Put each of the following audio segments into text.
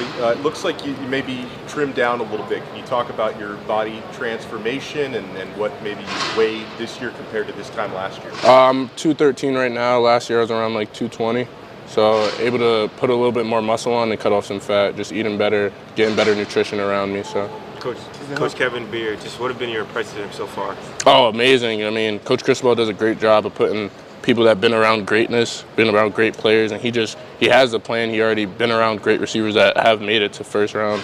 Colbie. It looks like you maybe trimmed down a little bit. Can you talk about your body transformation and what maybe you weighed this year compared to this time last year? I'm 213 right now. Last year I was around like 220. So able to put a little bit more muscle on and cut off some fat, just eating better, getting better nutrition around me. So. Coach Kevin Beard, just what have been your impressions of him so far? Oh, amazing. I mean, Coach Cristobal does a great job of putting people that have been around greatness, been around great players, and he has the plan. He already been around great receivers that have made it to first round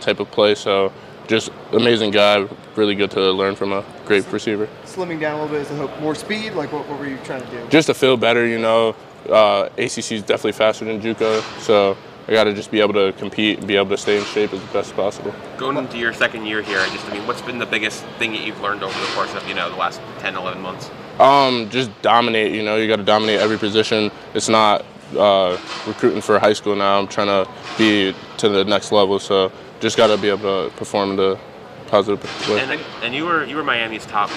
type of play. So just amazing guy, really good to learn from a great receiver. Slimming down a little bit, is the hope more speed? Like what were you trying to do? Just to feel better, you know. ACC is definitely faster than JUCO, so I got to just be able to compete and be able to stay in shape as best as possible. Going into your second year here, what's been the biggest thing that you've learned over the course of, the last 10, 11 months? Just dominate, you got to dominate every position. It's not recruiting for high school now. I'm trying to be to the next level, so just got to be able to perform in the positive way. And you were Miami's top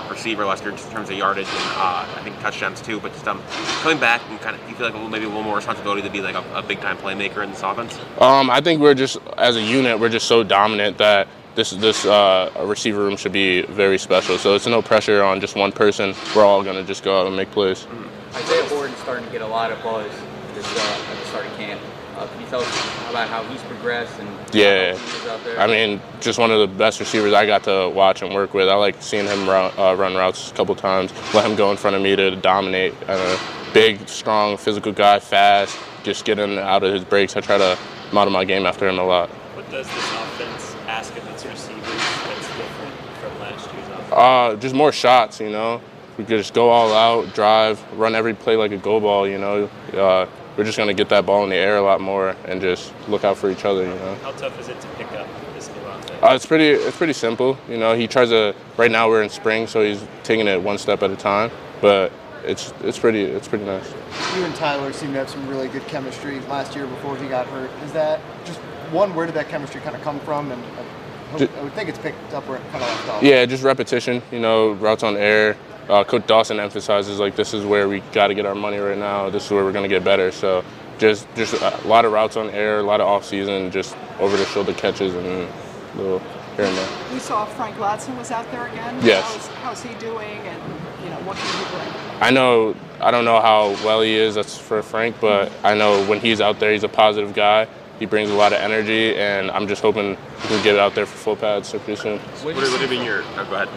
receiver last year in terms of yardage and I think touchdowns too. But just coming back and you feel like maybe a little more responsibility to be like a big time playmaker in this offense. I think we're just as a unit we're just so dominant that this receiver room should be very special. So it's no pressure on just one person. We're all gonna just go out and make plays. Isaiah Horton's starting to get a lot of buzz at the start of camp. Can you tell us about how he's progressed and yeah, how he's out there? I mean, just one of the best receivers I got to watch and work with. I like seeing him run routes a couple times, let him go in front of me to dominate. Big, strong, physical guy, fast, just getting out of his breaks. I try to model my game after him a lot. What does this offense ask of its receivers that's different from last year's offense? Just more shots, We could just go all out, drive, run every play like a go ball, We're just going to get that ball in the air a lot more and just look out for each other, How tough is it to pick up this new offense? It's pretty simple. He tries to, right now we're in spring, so he's taking it one step at a time, but it's pretty nice. You and Tyler seem to have some really good chemistry last year before he got hurt. Is that just one, where did that chemistry kind of come from? And I would think it's picked up where it kind of left off. Yeah, just repetition, routes on air. Coach Dawson emphasizes this is where we got to get our money right now. This is where we're going to get better. So just a lot of routes on air, a lot of off season, just over the shoulder catches and a little here and there. We saw Frank Ladson was out there again. Yes. How's he doing, and what can he bring? I don't know how well he is. That's for Frank, but I know when he's out there, he's a positive guy. He brings a lot of energy, and I'm just hoping he can get out there for full pads so pretty soon. What have been your? Go ahead.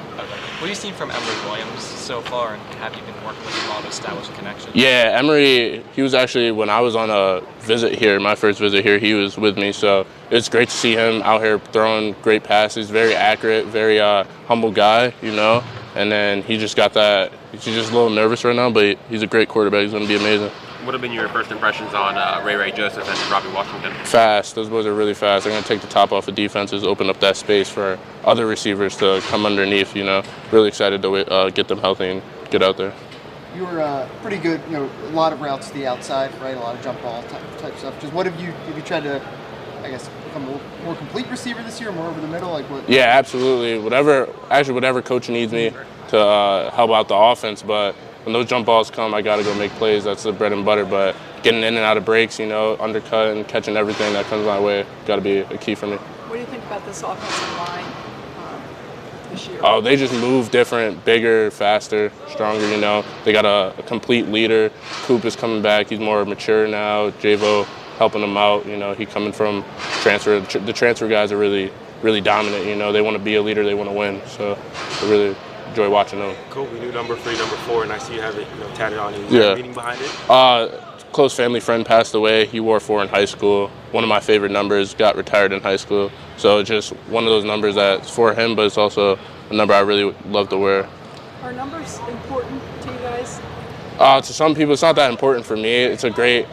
What have you seen from Emory Williams so far, and have you been working with him to establish a connection? Yeah, Emory, he was actually, when I was on a visit here, my first visit here, he was with me, so it's great to see him out here throwing great passes, very accurate, very humble guy, and then he just got that, he's just a little nervous right now, but he's a great quarterback, he's going to be amazing. What have been your first impressions on Ray Joseph and Robbie Washington? Fast. Those boys are really fast. They're going to take the top off of defenses, open up that space for other receivers to come underneath, Really excited to get them healthy and get out there. You were pretty good, a lot of routes to the outside, right? A lot of jump ball type stuff. Just have you tried to, become a more complete receiver this year, more over the middle? Yeah, absolutely. Whatever coach needs me to help out the offense, but when those jump balls come, I got to go make plays. That's the bread and butter. But getting in and out of breaks, undercut and catching everything that comes my way, got to be a key for me. What do you think about this offensive line this year? Oh, they just move different, bigger, faster, stronger, They got a complete leader. Coop is coming back. He's more mature now. Javo helping him out. He coming from transfer. The transfer guys are really, really dominant. They want to be a leader. They want to win. So I really enjoy watching them. Cool. We knew number 3, number 4, and I see you have it tatted on you. Is there a meaning behind it? Close family friend passed away. He wore 4 in high school. One of my favorite numbers, got retired in high school. So it's just one of those numbers that's for him, but it's also a number I really love to wear. Are numbers important to you guys? To some people, it's not that important for me. It's a great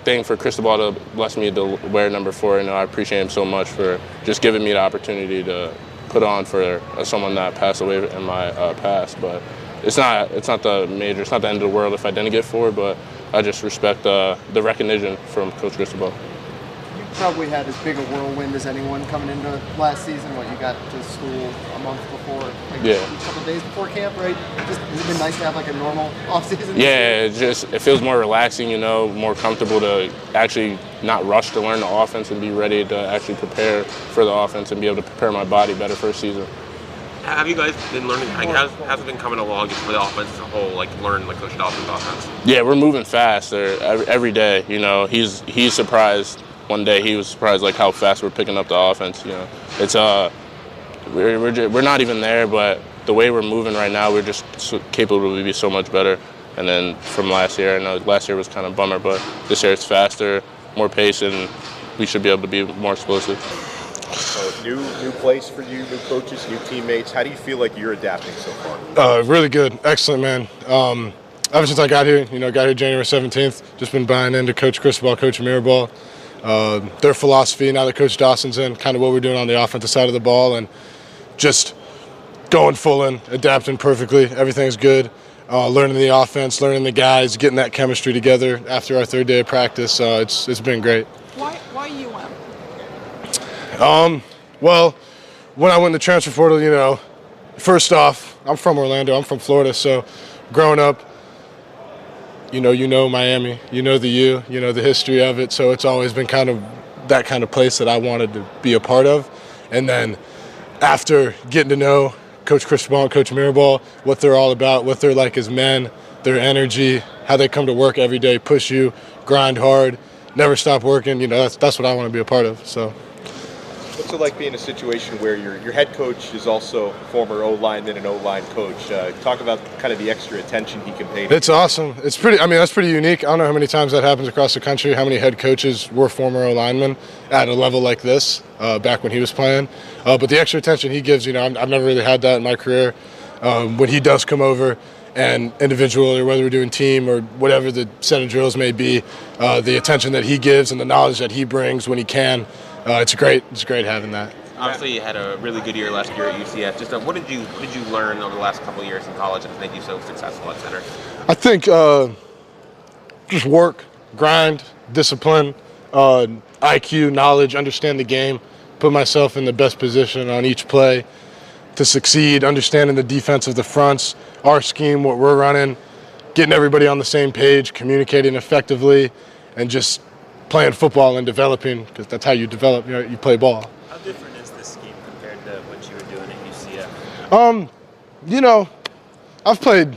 thing for Cristobal to bless me to wear number 4. I appreciate him so much for just giving me the opportunity to put on for someone that passed away in my past. But it's not the end of the world if I didn't get 4, but I just respect the recognition from Coach Cristobal. you probably had as big a whirlwind as anyone coming into last season. You got to school a month before, like Yeah. a couple days before camp, right? Has it been nice to have like a normal off season? Yeah, it feels more relaxing, more comfortable to actually not rush to learn the offense and be ready to actually prepare for the offense and be able to prepare my body better for a season. Have you guys been learning? How's it been coming along just for the offense as a whole? Learning Coach Dawson's offense. Yeah, we're moving fast every day. He's surprised. One day he was surprised how fast we're picking up the offense. It's we're not even there, but the way we're moving right now, we're just capable to be so much better. And then from last year, I know last year was kind of a bummer, but this year it's faster, more pace, and we should be able to be more explosive. New place for you, new coaches, new teammates. How do you feel like you're adapting so far? Really good. Excellent, man. Ever since I got here, got here January 17th, just been buying into Coach Cristobal, Coach Mirabal, their philosophy now that Coach Dawson's in, kind of what we're doing on the offensive side of the ball, and just going full in, adapting perfectly. Everything's good. Learning the offense, learning the guys, getting that chemistry together after our third day of practice. It's been great. Why UM? Well, when I went in the transfer portal, first off, I'm from Orlando. I'm from Florida, so growing up, you know Miami, the U, the history of it. So it's always been kind of that kind of place that I wanted to be a part of. And then after getting to know Coach Cristobal and Coach Mirabal, what they're all about, what they're like as men, their energy, how they come to work every day, push you, grind hard, never stop working. That's what I want to be a part of. So. What's it like being in a situation where your head coach is also former O-lineman and O-line coach? Talk about kind of the extra attention he can pay to you. It's awesome. That's pretty unique. I don't know how many times that happens across the country, how many head coaches were former O-linemen at a level like this back when he was playing. But the extra attention he gives, I've never really had that in my career. When he does come over, and individual, or whether we're doing team or whatever the set of drills may be, the attention that he gives and the knowledge that he brings when he can, it's great. It's great having that. Obviously, you had a really good year last year at UCF. Just what did you learn over the last couple of years in college that made you so successful at center? I think just work, grind, discipline, IQ, knowledge, understand the game, put myself in the best position on each play to succeed, understanding the defense of the fronts, our scheme, what we're running, getting everybody on the same page, communicating effectively, and just playing football and developing, because that's how you develop. You play ball. How different is this scheme compared to what you were doing at UCF? I've played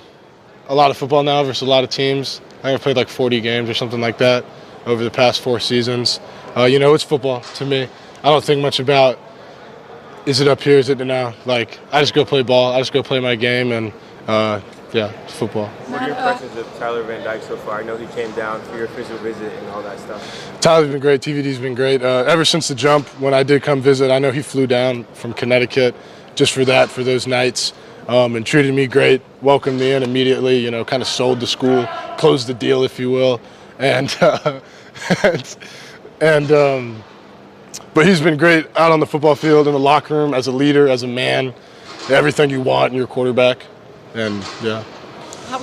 a lot of football now versus a lot of teams. I think I've played like 40 games or something like that over the past 4 seasons. It's football to me. I don't think much about, is it up here, is it now? I just go play ball. I just go play my game, and it's football. What are your impressions of Tyler Van Dyke so far? I know he came down for your official visit and all that stuff. Tyler's been great. TVD's been great. Ever since the jump, when I did come visit, I know he flew down from Connecticut just for those nights, and treated me great, welcomed me in immediately, kind of sold the school, closed the deal, if you will. But he's been great out on the football field, in the locker room, as a leader, as a man, everything you want in your quarterback. And yeah. How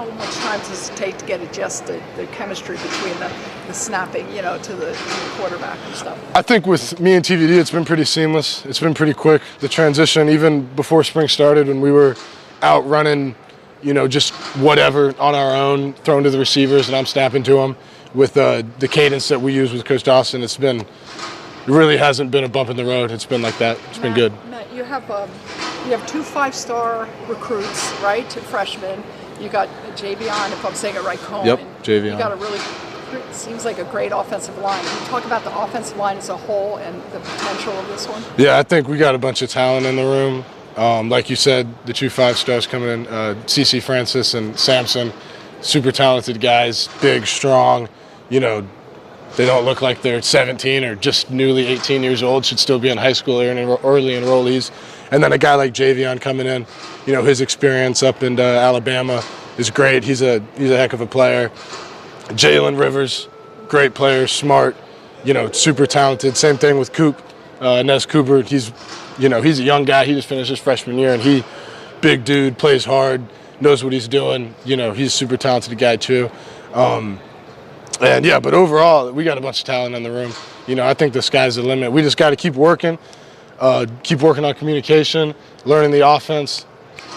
much time does it take to get adjusted, the chemistry between the snapping, to the quarterback and stuff? I think with me and TVD, it's been pretty seamless. It's been pretty quick. The transition, even before spring started, when we were out running, just whatever on our own, throwing to the receivers, and I'm snapping to them. With the cadence that we use with Coach Dawson, it really hasn't been a bump in the road. It's been like that. It's been good. Matt, you have 2 5-star recruits, right? Freshmen. You got Javion, if I'm saying it right, Cohen. Yep, Javion. You got seems like a great offensive line. Can you talk about the offensive line as a whole and the potential of this one? Yeah, I think we got a bunch of talent in the room. Like you said, the 2 5-stars coming in, CeCe Francis and Samson, super talented guys, big, strong. They don't look like they're 17 or just newly 18 years old, should still be in high school or early enrollees. And then a guy like Javion coming in, his experience up in Alabama is great. He's a heck of a player. Jalen Rivers, great player, smart, super talented. Same thing with Coop, Anez Cooper. He's a young guy. He just finished his freshman year, and big dude, plays hard, knows what he's doing. He's a super talented guy too. And yeah, but overall, we got a bunch of talent in the room. You know, I think the sky's the limit. We just got to keep working on communication, learning the offense,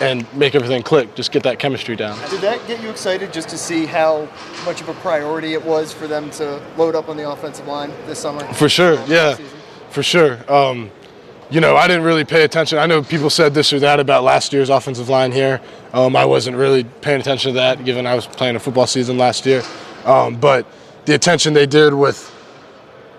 and make everything click. Just get that chemistry down. Did that get you excited just to see how much of a priority it was for them to load up on the offensive line this summer? For sure, yeah, for sure. You know, I didn't really pay attention. I know people said this or that about last year's offensive line here. I wasn't really paying attention to that, given I was playing a football season last year. But the attention they did with,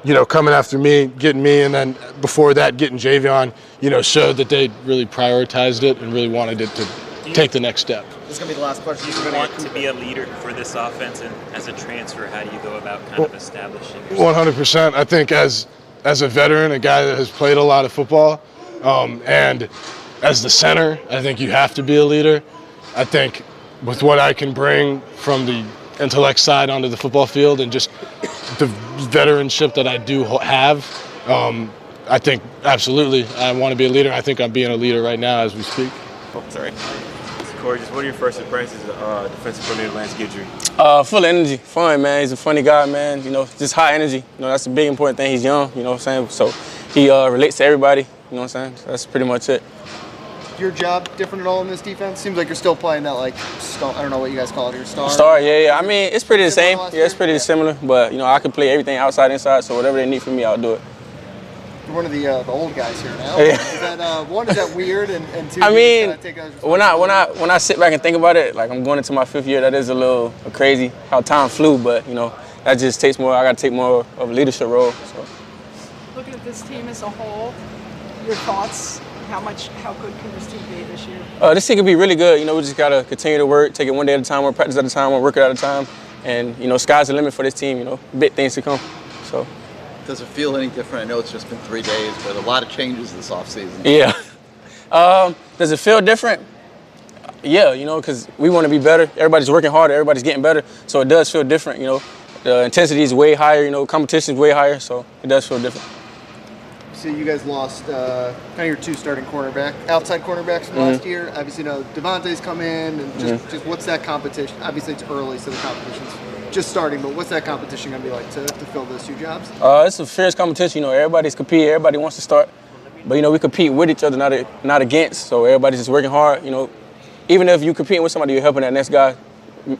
you know, coming after me, getting me, and then before that, getting Javion, you know, showed that they really prioritized it and really wanted it to take the next step. This is going to be the last question. Do you want to be a leader for this offense, and as a transfer, how do you go about kind of establishing yourself? 100%. I think as a veteran, a guy that has played a lot of football, and as the center, I think you have to be a leader. I think with what I can bring from the intellect side onto the football field and just the veteranship that I do have, I think absolutely I want to be a leader. I think I'm being a leader right now as we speak. Oh, sorry. Corey, just what are your first impressions of defensive coordinator Lance Guidry? Full of energy, fun, man. He's a funny guy, man. You know, just high energy. You know, that's a big important thing. He's young, you know what I'm saying? So he relates to everybody, you know what I'm saying? So that's pretty much it. Your job different at all in this defense? Seems like you're still playing that, like, star, I don't know what you guys call it here, star? Star, yeah. I mean, it's pretty the same. Yeah, it's pretty similar. But, you know, I can play everything outside, inside, so whatever they need from me, I'll do it. You're one of the old guys here now. Yeah. Is that, one, is that weird? And two, I mean, take when I sit back and think about it, like I'm going into my 5th year, that is a little crazy how time flew, but, you know, that just takes more, I got to take more of a leadership role. So. Looking at this team as a whole, your thoughts? How good can this team be this year? This team can be really good. You know, we just got to continue to work, take it one day at a time, one practice at a time, one workout at a time. And, you know, sky's the limit for this team, you know, big things to come. So. Does it feel any different? I know it's just been 3 days, but a lot of changes this offseason. Yeah. Does it feel different? Yeah, you know, because we want to be better. Everybody's working harder. Everybody's getting better. So it does feel different, you know. The intensity is way higher, you know, competition is way higher. So it does feel different. So you guys lost kind of your 2 starting outside cornerbacks from last year. Obviously, you know, Devontae's come in, and just what's that competition? Obviously, it's early, so the competition's just starting, but what's that competition going to be like to fill those 2 jobs? It's a fierce competition. You know, everybody's competing. Everybody wants to start. But, you know, we compete with each other, not against. So everybody's just working hard. You know, even if you're competing with somebody, you're helping that next guy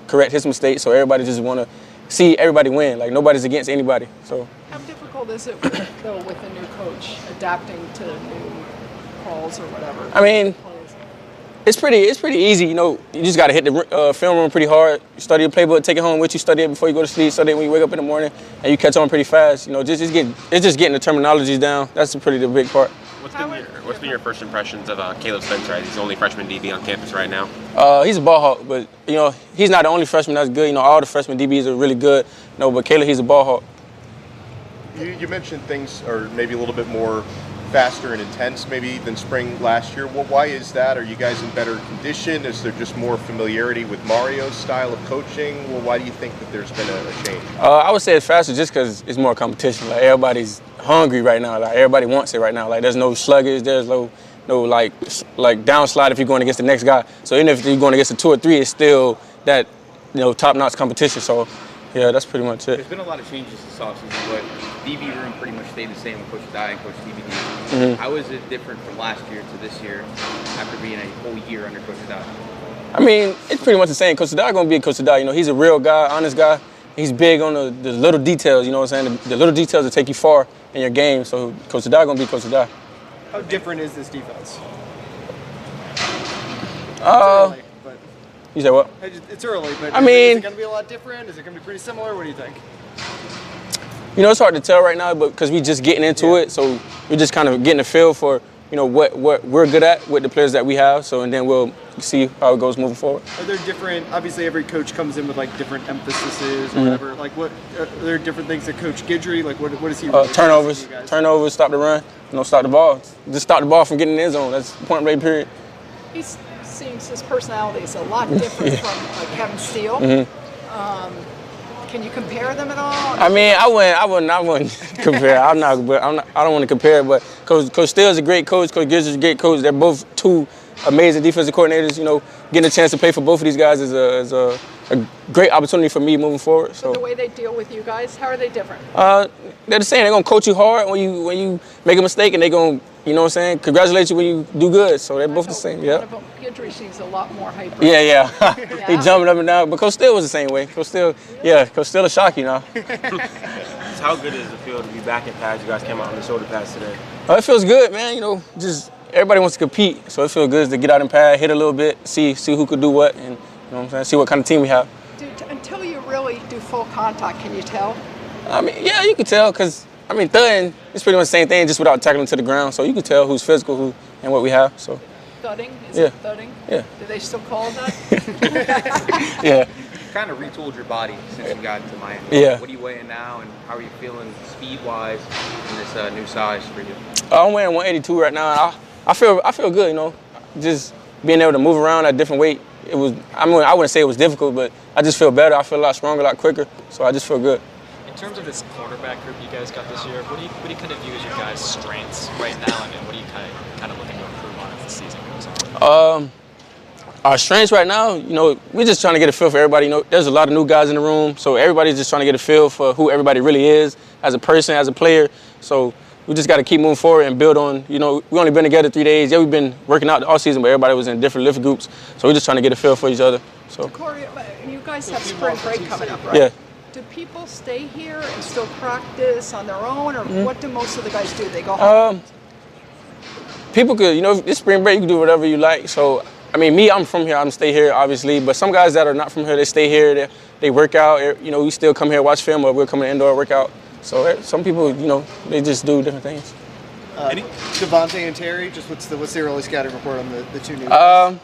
correct his mistakes. So everybody just want to see everybody win. Like, nobody's against anybody. So. How difficult is it, though, with a new coach adapting to new calls or whatever? I mean, it's pretty easy. You know, you just got to hit the film room pretty hard. You study the playbook, take it home with you, study it before you go to sleep, study it when you wake up in the morning, and you catch on pretty fast. You know, it's just getting the terminologies down. That's the big part. What's been your first impressions of Caleb Spencer? He's the only freshman DB on campus right now. He's a ball hawk, but, you know, he's not the only freshman that's good. You know, all the freshman DBs are really good. You know, but Caleb, he's a ball hawk. You mentioned things are maybe a little bit more faster and intense maybe than spring last year. Well, why is that? Are you guys in better condition? Is there just more familiarity with Mario's style of coaching? Well, why do you think that there's been a change? I would say it's faster just because it's more competition. Like, everybody's hungry right now. Like, everybody wants it right now. Like, there's no sluggish. There's no like downslide if you're going against the next guy. So even if you're going against a 2 or 3, it's still that, you know, top-notch competition. So, yeah, that's pretty much it. There's been a lot of changes this offseason, but DB room pretty much stayed the same with Coach Dye and Coach DVD. How is it different from last year to this year after being a whole year under Coach Dye? I mean, it's pretty much the same. Coach Dye going to be a Coach Dye. You know, he's a real guy, honest guy. He's big on the little details, you know what I'm saying? The little details that take you far in your game. So Coach Dye going to be Coach Dye. How different is this defense? You said what? It's early, but I mean, is it going to be a lot different? Is it going to be pretty similar? What do you think? You know, it's hard to tell right now, but because we're just getting into it, so we're just kind of getting a feel for, you know, what we're good at with the players that we have. So, and then we'll see how it goes moving forward. Are there different? Obviously, every coach comes in with like different emphases or whatever. Like, what are there different things that Coach Guidry? Like, what is he? Really Turnovers, stop the run. You know, stop the ball. Just stop the ball from getting in the end zone. That's point rate period. He seems his personality is a lot different from Kevin Steele. Can you compare them at all? I mean, I wouldn't compare. I don't want to compare, but Coach Steele's a great coach. Coach Guidry's a great coach. They're both two amazing defensive coordinators. You know, getting a chance to play for both of these guys is a great opportunity for me moving forward. So the way they deal with you guys, how are they different? They're the same. They're gonna coach you hard when you make a mistake, and they're gonna, you know what I'm saying, congratulate you when you do good. So they're both the same. Yeah. One of them, Guidry, seems a lot more hyper. Yeah. He jumping up and down. But Coach Steele was the same way. Coach Steele will shock you now. So how good does it feel to be back in pads? You guys came out on the shoulder pads today. It feels good, man. You know, just everybody wants to compete, so it feels good to get out in pad, hit a little bit, see who could do what, and you know what I'm saying, see what kind of team we have. Dude, until you really do full contact, can you tell? I mean, yeah, you can tell, because I mean, thudding is pretty much the same thing, just without tackling to the ground. So you can tell who's physical, and what we have. So. Thudding? Is it thudding? Yeah. Do they still call it that? Yeah. You kind of retooled your body since you got into Miami. Yeah. What are you weighing now, and how are you feeling speed-wise in this new size for you? I'm weighing 182 right now, and I feel good. You know, just being able to move around at different weight. It was. I mean, I wouldn't say it was difficult, but I just feel better. I feel a lot stronger, a lot quicker. So I just feel good. In terms of this cornerback group you guys got this year, what do you kind of view as your guys' strengths right now, and what are you kind of looking to improve on as the season goes on? Our strengths right now, you know, we're just trying to get a feel for everybody. You know, there's a lot of new guys in the room, so everybody's just trying to get a feel for who everybody really is as a person, as a player. So we just got to keep moving forward and build on, you know, we only been together 3 days. Yeah, we've been working out all season, but everybody was in different lift groups. So we're just trying to get a feel for each other. So. Corey, you guys have spring break coming up, right? Yeah. Do people stay here and still practice on their own, or what do most of the guys do? They go home? People could, you know, this spring break, you can do whatever you like. So, I mean, me, I'm from here. I'm stay here, obviously. But some guys that are not from here, they stay here. They work out. You know, we still come here, watch film, or we'll come to indoor workout. So some people, you know, they just do different things. Devontae and Terry, just what's the early scouting report on the two new guys?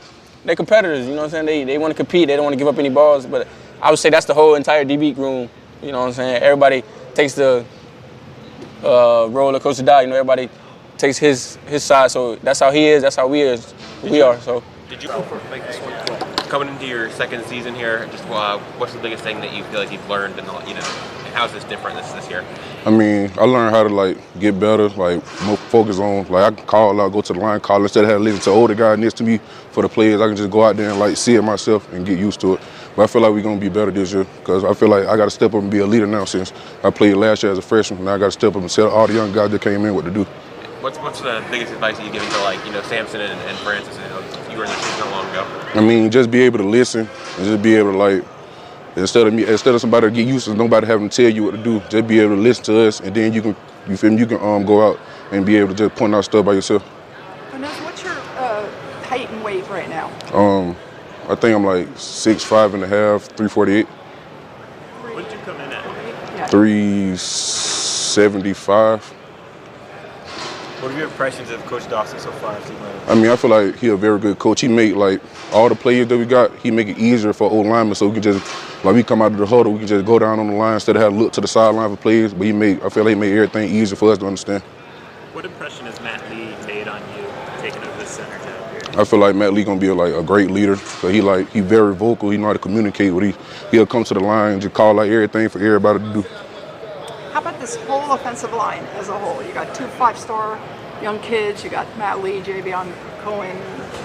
They're competitors, you know what I'm saying? They want to compete. They don't want to give up any balls. But I would say that's the whole entire DB room. You know what I'm saying? Everybody takes the roller coaster die. You know, everybody takes his side. So that's how he is. That's how we are. So. Did you coming into your second season here? Just what's the biggest thing that you feel like you've learned, and you know, and how's this different this year? I mean, I learned how to like get better, like more focus on. Like I can call out, go to the line, call instead of having to listen to older guy next to me for the players. I can just go out there and like see it myself and get used to it. But I feel like we're gonna be better this year because I feel like I got to step up and be a leader now since I played last year as a freshman. Now I got to step up and tell all the young guys that came in what to do. What's the biggest advice that you give to, like, you know, Samson and Francis? You know, you were in their shoes not long ago. I mean, just be able to listen and just be able to like, instead of somebody get used to nobody having to tell you what to do, just be able to listen to us, and then you can go out and be able to just point out stuff by yourself. Anez, what's your height and weight right now? I think I'm like 6'5" and a half, 348. What did you come in at? 375. What are your impressions of Coach Dawson so far? I mean, I feel like he's a very good coach. He make like all the players that we got, he make it easier for old linemen, so we can just, like we come out of the huddle, we can just go down on the line instead of having to look to the sideline for players. But I feel like he made everything easier for us to understand. What impression has Matt Lee made on you taking over the center job here? I feel like Matt Lee gonna be a great leader. So he very vocal. He know how to communicate with he'll come to the line and just call out everything for everybody to do. How about this whole offensive line as a whole? You got 2 5-star young kids. You got Matt Lee, Javion Cohen.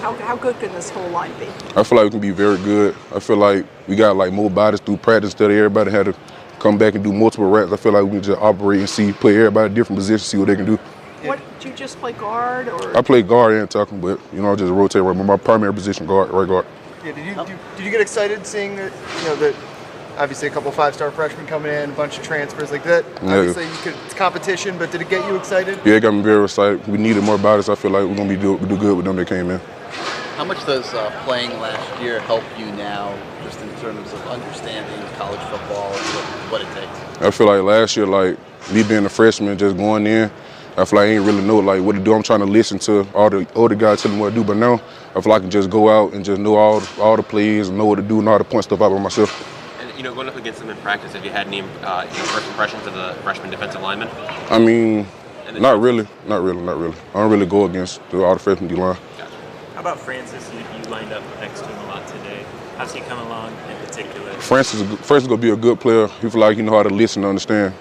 How good can this whole line be? I feel like we can be very good. I feel like we got like more bodies through practice instead of everybody had to come back and do multiple reps. I feel like we can just operate and put everybody in different positions, see what they can do. What, did you just play guard or? I play guard and tackle, but you know I just rotate right. My primary position right guard. Yeah. Did you get excited seeing that? You know that. Obviously, a couple 5-star freshmen coming in, a bunch of transfers like that. Yeah. Obviously, it's competition, but did it get you excited? Yeah, it got me very excited. We needed more bodies. I feel like we're gonna do good with them that came in. How much does playing last year help you now, just in terms of understanding college football and what it takes? I feel like last year, like me being a freshman, just going in, I feel like I ain't really know like what to do. I'm trying to listen to all the older guys telling me what to do, but now I feel like I can just go out and just know all the plays and know what to do and know how to point stuff out by myself. You know, going up against them in practice, have you had any first impressions of the freshman defensive lineman? I mean, not really. I don't really go against all the freshman D-line. Gotcha. How about Francis? You lined up next to him a lot today. How's he come along in particular? Francis is going to be a good player. He feel like he know how to listen and understand.